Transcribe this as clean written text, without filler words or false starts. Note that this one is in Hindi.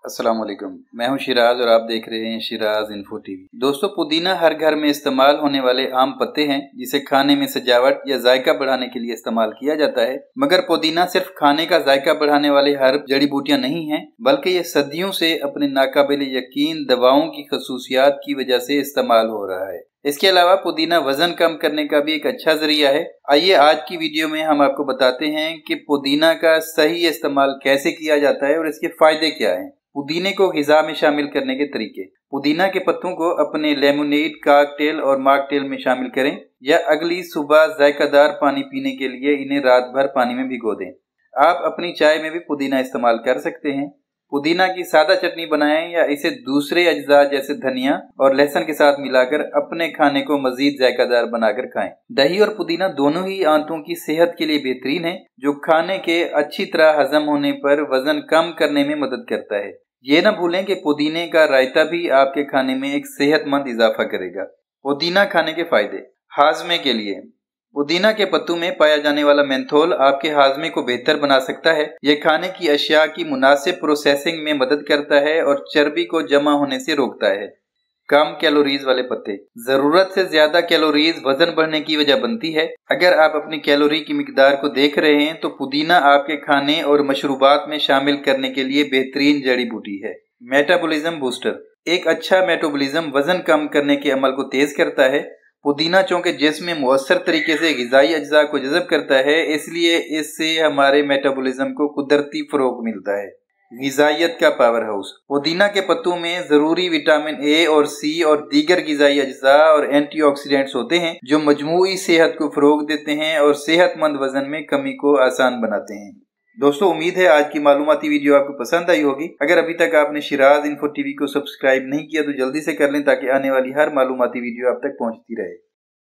अस्सलाम वालेकुम, मैं हूं शिराज और आप देख रहे हैं शिराज इन्फो टीवी। दोस्तों, पुदीना हर घर में इस्तेमाल होने वाले आम पत्ते हैं जिसे खाने में सजावट या जायका बढ़ाने के लिए इस्तेमाल किया जाता है। मगर पुदीना सिर्फ खाने का जायका बढ़ाने वाले हर्ब जड़ी बूटियां नहीं हैं, बल्कि ये सदियों से अपने नाकाबिले यकीन दवाओं की खसूसियात की वजह से इस्तेमाल हो रहा है। इसके अलावा पुदीना वजन कम करने का भी एक अच्छा जरिया है। आइए आज की वीडियो में हम आपको बताते हैं कि पुदीना का सही इस्तेमाल कैसे किया जाता है और इसके फायदे क्या हैं। पुदीने को ग़िज़ा में शामिल करने के तरीके। पुदीना के पत्तों को अपने लेमोनेड, कॉकटेल और मॉकटेल में शामिल करें या अगली सुबह जायकादार पानी पीने के लिए इन्हें रात भर पानी में भिगो दें। आप अपनी चाय में भी पुदीना इस्तेमाल कर सकते हैं। पुदीना की सादा चटनी बनाएं या इसे दूसरे अज्जा जैसे धनिया और लहसुन के साथ मिलाकर अपने खाने को मजीद जायकादार बनाकर खाएं। दही और पुदीना दोनों ही आंतों की सेहत के लिए बेहतरीन है, जो खाने के अच्छी तरह हजम होने पर वजन कम करने में मदद करता है। ये न भूलें कि पुदीने का रायता भी आपके खाने में एक सेहतमंद इजाफा करेगा। पुदीना खाने के फायदे। हाजमे के लिए पुदीना के पत्तों में पाया जाने वाला मेंथोल आपके हाजमे को बेहतर बना सकता है। यह खाने की अशिया की मुनासिब प्रोसेसिंग में मदद करता है और चर्बी को जमा होने से रोकता है। कम कैलोरीज वाले पत्ते। जरूरत से ज्यादा कैलोरीज वजन बढ़ने की वजह बनती है। अगर आप अपनी कैलोरी की मिकदार को देख रहे हैं तो पुदीना आपके खाने और मशरूबात में शामिल करने के लिए बेहतरीन जड़ी बूटी है। Metabolism booster. एक अच्छा मेटाबॉलिज्म वजन कम करने के अमल को तेज करता है। पुदीना चूंकि जिस्म में मुअस्सर तरीके से ग़िज़ाई अज्जा को जज़ब करता है, इसलिए इससे हमारे मेटाबॉलिज्म को कुदरती फ़रोग़ मिलता है। ग़िज़ाइयत का पावर हाउस। पुदीना के पत्तों में ज़रूरी विटामिन ए और सी और दीगर ग़िज़ाई अज्जा और एंटीऑक्सीडेंट्स होते हैं, जो मजमूई सेहत को फ़रोग़ देते हैं और सेहतमंद वजन में कमी को आसान बनाते हैं। दोस्तों, उम्मीद है आज की मालूमाती वीडियो आपको पसंद आई होगी। अगर अभी तक आपने शिराज इन्फो टीवी को सब्सक्राइब नहीं किया तो जल्दी से कर लें, ताकि आने वाली हर मालूमाती वीडियो आप तक पहुंचती रहे।